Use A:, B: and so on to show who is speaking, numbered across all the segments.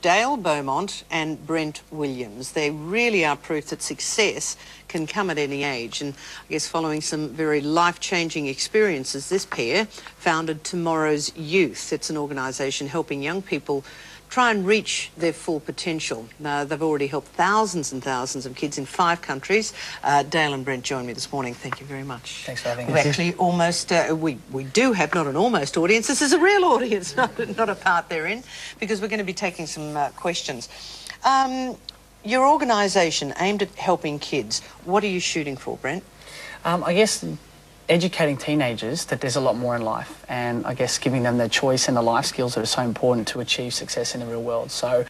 A: Dale Beaumont and Brent Williams. They really are proof that success can come at any age. And I guess following some very life-changing experiences, this pair founded Tomorrow's Youth. It's an organisation helping young people try and reach their full potential. They've already helped thousands and thousands of kids in 5 countries. Dale and Brent joined me this morning. Thank you very much.
B: Thanks for having us.
A: We actually almost, we do have not an almost audience. This is a real audience, not a part they're in, because we're going to be taking some questions. Your organisation aimed at helping kids. What are you shooting for, Brent?
B: I guess educating teenagers that there's a lot more in life, and I guess giving them the choice and the life skills that are so important to achieve success in the real world. So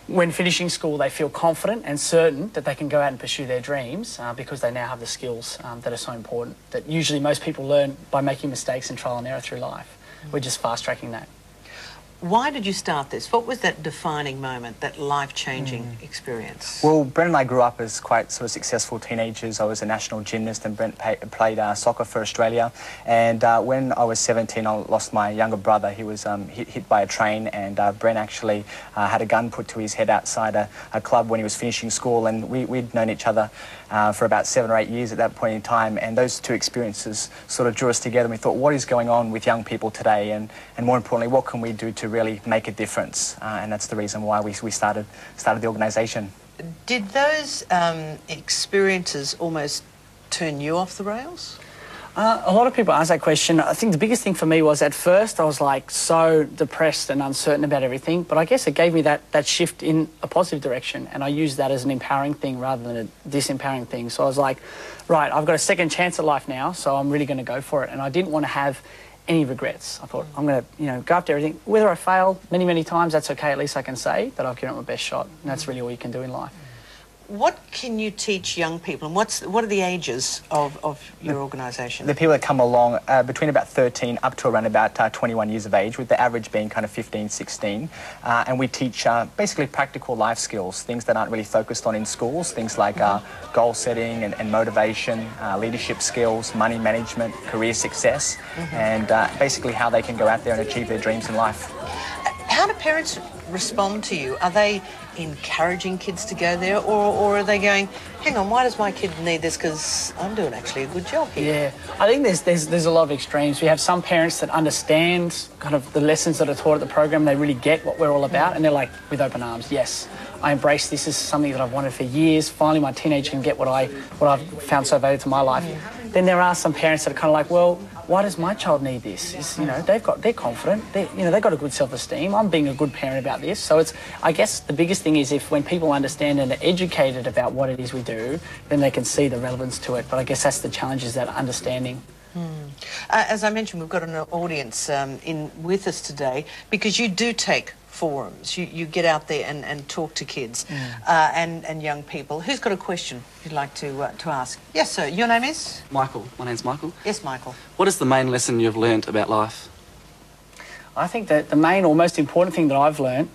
B: when finishing school, they feel confident and certain that they can go out and pursue their dreams because they now have the skills that are so important, that usually most people learn by making mistakes and trial and error through life. We're just fast-tracking that.
A: Why did you start this? What was that defining moment, that life-changing experience?
C: Well, Brent and I grew up as quite sort of successful teenagers. I was a national gymnast and Brent played soccer for Australia. And when I was 17, I lost my younger brother. He was hit by a train, and Brent actually had a gun put to his head outside a club when he was finishing school. And we'd known each other for about 7 or 8 years at that point in time. And those two experiences sort of drew us together. And we thought, what is going on with young people today? And more importantly, what can we do to really make a difference? And that's the reason why we started the organisation.
A: Did those experiences almost turn you off the rails?
B: A lot of people ask that question. I think the biggest thing for me was, at first I was like so depressed and uncertain about everything, but I guess it gave me that shift in a positive direction, and I used that as an empowering thing rather than a disempowering thing. So I was like, right, I've got a second chance at life now, so I'm really going to go for it. And I didn't want to have any regrets. I thought, I'm going to, go after everything. Whether I fail many times, that's okay. At least I can say that I've given it my best shot, and that's really all you can do in life.
A: What can you teach young people, and what are the ages of your organisation?
C: The people that come along between about 13 up to around about 21 years of age, with the average being kind of 15, 16. And we teach basically practical life skills, things that aren't really focused on in schools, things like goal setting and motivation, leadership skills, money management, career success, and basically how they can go out there and achieve their dreams in life.
A: How do parents respond to you? Are they encouraging kids to go there, or are they going, hang on, why does my kid need this, because I'm doing actually a good job here?
B: Yeah, I think there's a lot of extremes. We have some parents that understand kind of the lessons that are taught at the program. They really get what we're all about, and they're like, with open arms, yes, I embrace this. This is something that I've wanted for years. Finally my teenager can get what I've found so valuable to my life. Then there are some parents that are kind of like, well, why does my child need this? They're confident. They've got a good self-esteem. I'm being a good parent about this. So I guess the biggest thing is when people understand and are educated about what it is we do, then they can see the relevance to it. But I guess that's the challenge, is that understanding.
A: As I mentioned, we've got an audience in with us today, because you do take forums. You get out there and talk to kids and young people. Who's got a question you'd like to ask? Yes, sir. Your name is?
D: Michael. My name's Michael.
A: Yes, Michael.
D: What is the main lesson you've learnt about life?
B: I think that the main or most important thing that I've learnt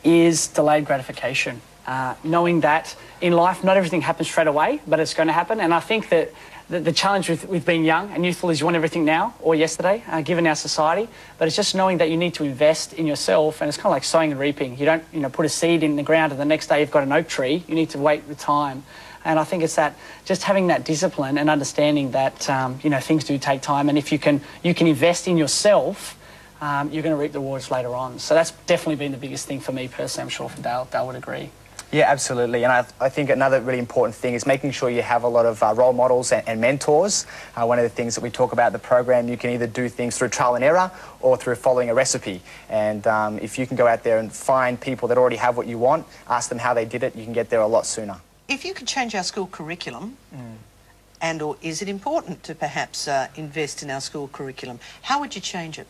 B: is delayed gratification. Knowing that in life not everything happens straight away, but it's going to happen. And I think that the challenge with being young and youthful is you want everything now or yesterday, given our society. But it's just knowing that you need to invest in yourself, and it's kind of like sowing and reaping. You don't put a seed in the ground and the next day you've got an oak tree. You need to wait the time. And I think it's that, just having that discipline and understanding that things do take time, and if you can invest in yourself, you're going to reap the rewards later on. So that's definitely been the biggest thing for me personally. I'm sure for Dale would agree.
C: Yeah, absolutely. And I think another really important thing is making sure you have a lot of role models and mentors. One of the things that we talk about in the program, you can either do things through trial and error or through following a recipe. And if you can go out there and find people that already have what you want, ask them how they did it, you can get there a lot sooner.
A: If you could change our school curriculum, or is it important to perhaps invest in our school curriculum, how would you change it?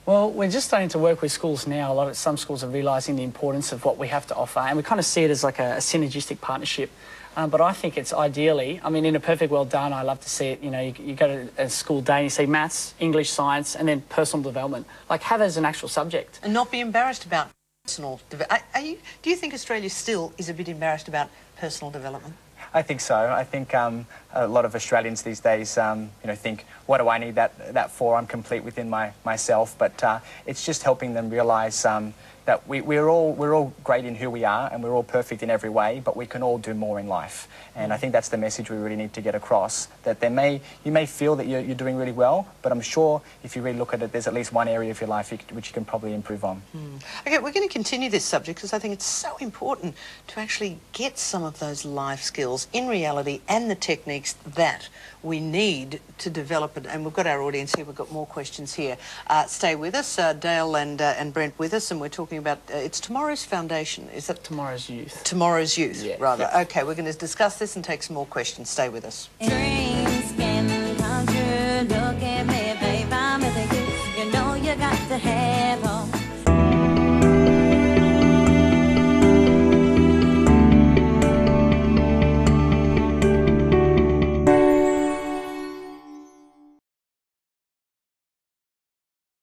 B: Well, we're just starting to work with schools now. Some schools are realising the importance of what we have to offer, and we kind of see it as like a synergistic partnership. But I think it's ideally, in a perfect world done, I love to see it, you go to a school day and you see maths, English, science, and then personal development. Like, have it as an actual subject.
A: And not be embarrassed about personal development. Do you think Australia still is a bit embarrassed about personal development?
C: I think so. I think a lot of Australians these days, you know, think, what do I need that for? I'm complete within myself. But it's just helping them realise that we're all great in who we are, and we're all perfect in every way, but we can all do more in life. And I think that's the message we really need to get across, that you may feel that you're doing really well, but I'm sure if you really look at it, there's at least one area of your life which you can probably improve on.
A: Okay, we're going to continue this subject because I think it's so important to actually get some of those life skills in reality and the techniques that we need to develop it. And we've got our audience here, we've got more questions here. Stay with us, Dale and Brent with us, and we're talking about, it's Tomorrow's Foundation, is that?
B: Tomorrow's Youth.
A: Tomorrow's Youth,
B: Yeah.
A: rather.
B: Yeah.
A: Okay, we're going to discuss this and take some more questions. Stay with us.
E: Dream.